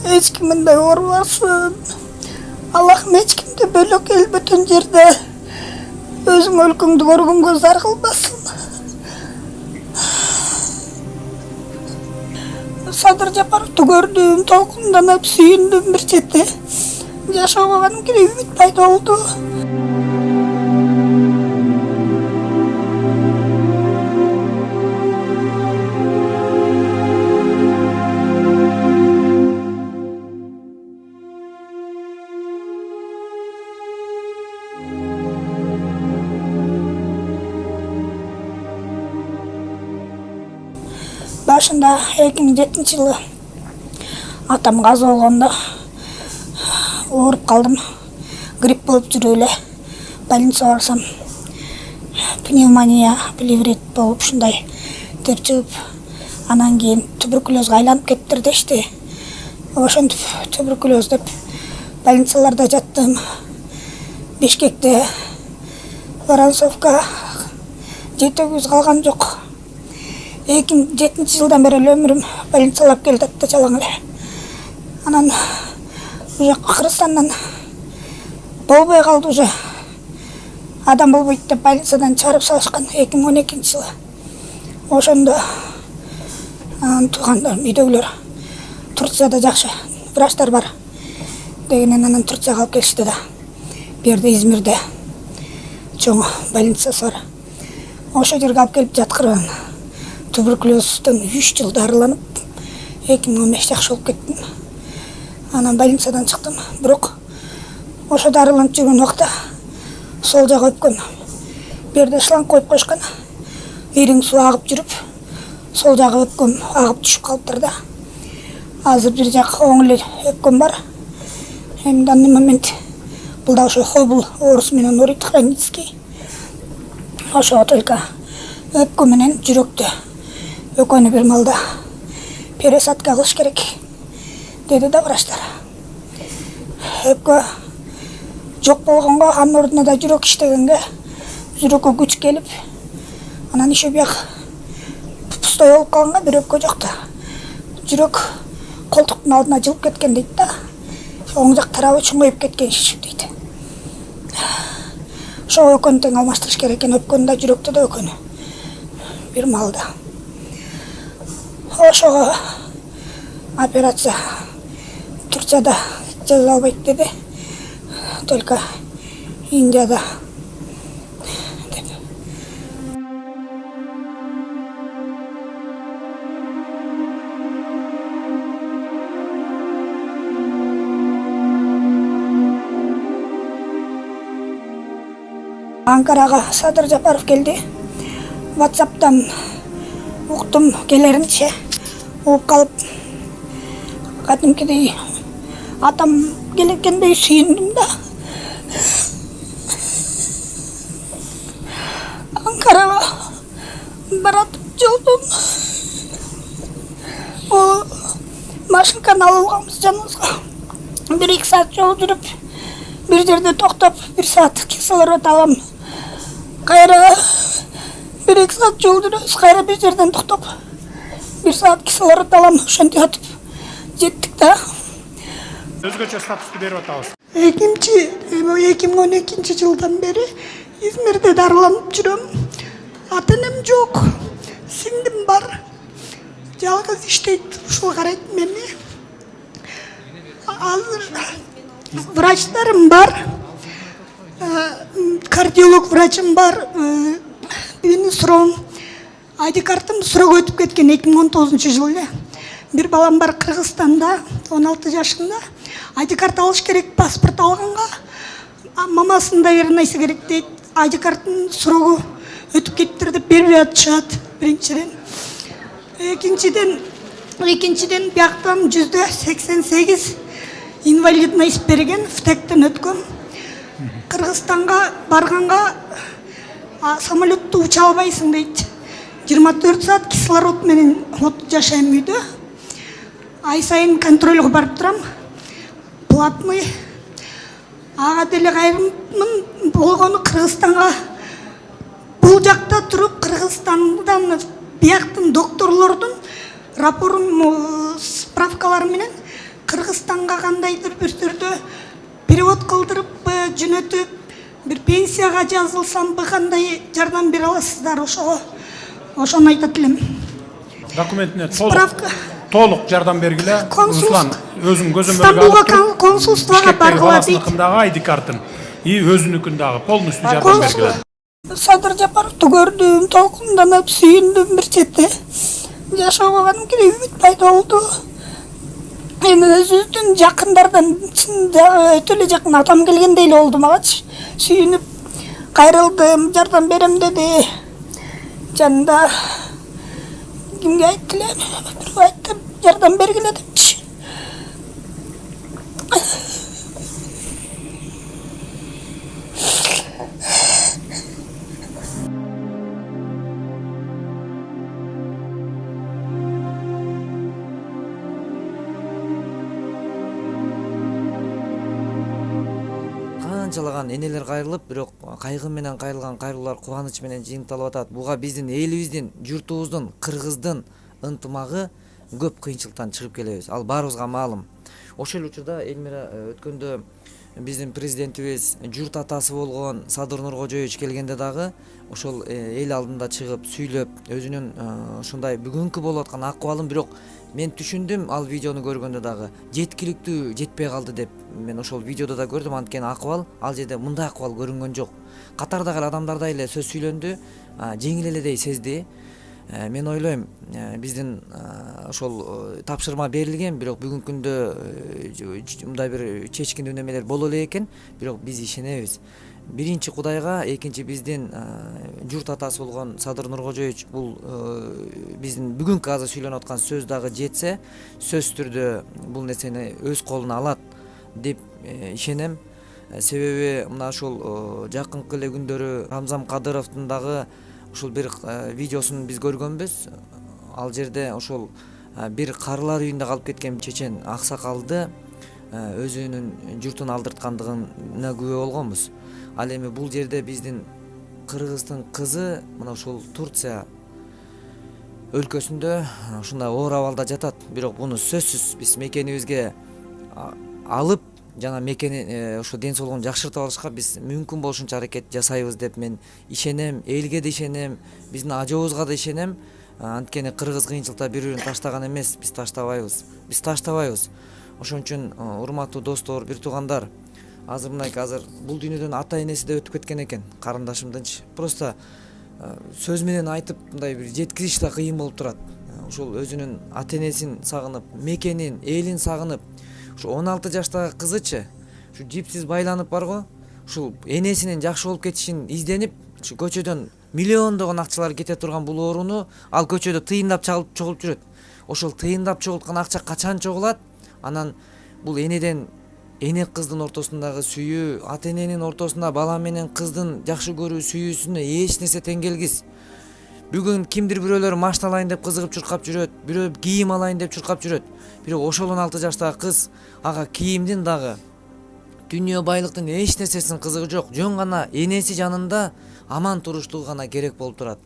эч ким мындай оорубасын. Аллахым эч кимди бөлөк эл бүтүн жерде өзүң өлкөңдү көргөнгө зар кылбасын. Садыр Жапаровду көрдүм, толкунданып сүйүндүм бир чети. Жашоого кадимкидей үмүт пайда болду. Башында 2007-жылы атам каза болгондо ооруп калдым. Грипп болуп жүрүп эле больницага барсам, пневмония, плеврит болуп ушундай деп чыгып, анан кийин туберкулезге айланып кеттир дешти. Ошентип туберкулез деп больницаларда жаттым. Бишкекте, Воронцовка, жетегибиз калган жок. 2007-жылдан бери өмүрүм больницалап келдет да жалаң эле. Анан уже Кыргызстандан болбой калды, уже адам болбойт деп больницадан чыгарып салышкан 2012-жылы. Ошондо туугандарым, үйдөгүлөр Турцияда жакшы врачтар бар дегенен анан Турцияга алып келишти да. Берде Измирде чоң больницасы бар. Ошо жерге алып келип жаткырган. Туберкулезден 3 жыл дарыланып, 2015 жакшы болуп кеттим. Анан больницадан чыктым. Бирок ошо дарыланып жүргөн убакта сол жак өпкөн. Берде шланг коюп койшкан. Ириң суу агып жүрүп, сол жагы өпкөн агып түшүп калыптыр да. Азыр бир жак оң эле өпкөн бар. Эми данный момент бул да ошо хобул орус менен орит хронический. Ошо только өпкө менен жүрөктү өкөнү бир малда пересадка кылыш керек деди да врачтар. Өпкө жок болгонго, анын ордуна да жүрөк иштегенге жүрөккө күч келип, анан иши бияк пустой болуп калганга бир өпкө жок да. Жүрөк колтуктун алдына жылып кеткен дейт да. Оң жак тарабы чоңоюп кеткен, шишип дейт. Ошо өкөнү тең алмаштырыш керек экен, өпкөнү да жүрөктү да өкөнү бир малда. Ошого операция Турцияда жаза албайт деди, только Индияда деп. Анкарага Садыр Жапаров келди. WhatsApp'tan уктум келеринче угуп калып, кадимкидей атам келгендей сүйүндүм да. Анкарага баратып жолдон машинканы алып алганбыз жаныбызга. 1-2 саат жол жүрүп, бир жерде токтоп, 1 саат кислород алам. Кайра 1-2 саат жол жүрөбүз, кайра бир жерден токтоп, 1 саат кислород алам, ошентип атып жеттик да. Өзгөчө статусту берип атабыз. 2012-жылдан бери Измирде дарыланып жүрөм. Ата-энем жок, сиңдим бар. Жалгыз иштейт, ушул карайт мени. Азыр врачтарым бар. Кардиолог врачым бар. Мени суроо, айди картым суроо өтүп кеткен 2019-жылы эле. Бир балам бар Кыргызстанда, 16 жашында. Айди карт алыш керек, паспорт алганга. Мамасын да бир нерсе керек дейт. Айди карттын суроого өтүп кеттир деп бербей атышат, биринчиден. Экинчиден бияктан %88 инвалидность берген, втектен өткөн. Кыргызстанга барганга самолетту уча албайсың дейт. 24 саат кислород менен жашайм үйдө. Ай сайын контрольго барып турам. Платный. Ага деле кайрымын болгону Кыргызстанга. Бул жакта туруп Кыргызстандан бияктын докторлордун рапорун, справкалары менен Кыргыз Казакстанга кандайдыр бир түрдө перевод кылдырып жөнөтүп, бир пенсияга жазылсамбы, кандай жардам бере аласыздар ошого? Ошону айтат элем. Документине толук жардам бергиле. Руслан өзүң көзөмөлгө алып, консулствого баргыла дейт. Баласыныкындагы ID картын и өзүнүкүндагы полностью жардам бергиле. Садыр Жапаровду көрдүм, толкунданып, сүйүндүм бир четте. Жашоого кадимкидей үмүт пайда болду. Мен өзүбүздүн жакындардан өтө эле жакын атам келгендей эле болду магачы. Сүйүнүп кайрылдым, жардам берем деди. Жанында кимге айтты эле? Бирөө айтты, жардам бергиле депчи. Канчалаган энелер кайрылып, бирок кайгы менен кайрылган кайрылуулар кубаныч менен жыйынтылып атат. Буга биздин элибиздин, журтубуздун, кыргыздын ынтымагы көп кыйынчылыктан чыгып келебиз. Ал баарыбызга маалым. Ошол учурда Элмира өткөндө биздин президентибиз журт атасы болгон Садыр Нуркожоевич келгенде дагы ошол эл алдында чыгып сүйлөп, өзүнүн ушундай бүгүнкү болуп аткан акыбалын, бирок мен түшүндүм ал видеону көргөндө дагы жеткиликтүү жетпей калды деп. Мен ошол видеодо да көрдүм, анткени акыбал ал жерде мындай акыбал көрүнгөн жок. Катардагы адамдардай эле сөз сүйлөндү, жеңил эледей сезди. Мен ойлойм, биздин ошол тапшырма берилген, бирок бүгүнкү күндө мындай бир чечкиндүү немелер боло элек экен, бирок биз ишенебиз. Биринчи Кудайга, экинчи биздин журт атасы болгон Садыр Нуркожоевич бул биздин бүгүнкү азыр сүйлөнүп аткан сөз дагы жетсе, сөзсүз түрдө бул нерсени өз колуна алат деп ишенем. Себеби мына ошол жакынкы эле күндөрү Рамзан Кадыровдун дагы ушул бир видеосун биз көргөнбүз. Ал жерде ошол бир карылар үйүндө калып кеткен чечен аксакалды өзүнүн журтун алдырткандыгына күбө болгонбуз. Ал эми бул жерде биздин Кыргыздын кызы мына ушул Турция өлкөсүндө ушундай оор абалда жатат. Бирок буну сөзсүз биз мекенибизге алып, жана мекени ошо ден соолугун жакшыртып алышка биз мүмкүн болушунча аракет жасайбыз деп мен ишенем. Элге да ишенем, биздин Ажообузга да ишенем. Анткени кыргыз кыйынчылыкта бири-бирин таштаган эмес, биз таштабайбыз. Ошон үчүн урматтуу достор, бир туугандар, азыр бул дүйнөдөн ата энеси да өтүп кеткен экен, карындашымдынчы. Просто сөз менен айтып мындай бир жеткизиш да кыйын болуп турат. Ошол өзүнүн ата энесин сагынып, мекенин, элин сагынып, ушу 16 жаштагы кызычы, ушу жипсиз байланып барго, ушул энесинин жакшы болуп кетишин изденип, ушу көчөдөн миллиондогон акчалар кете турган бул ооруну ал көчөдө тыйындап чогулуп жүрөт. Ошол тыйындап чогулткан акча качан чогулат? Анан бул эне кыздын ортосундагы сүйүү, ата эненин ортосунда бала менен кыздын жакшы көрүү сүйүүсүнө эч нерсе тең келгис. Бүгүн кимдир бирөөлөр машина алайын деп кызыгып чуркап жүрөт, бирөө кийим алайын деп чуркап жүрөт. Бирок ошол 16 жаштагы кыз ага кийимдин дагы, дүйнө байлыктын эч нерсесинин кызыгы жок. Жөн гана энеси жанында аман туруштугу гана керек болуп турат.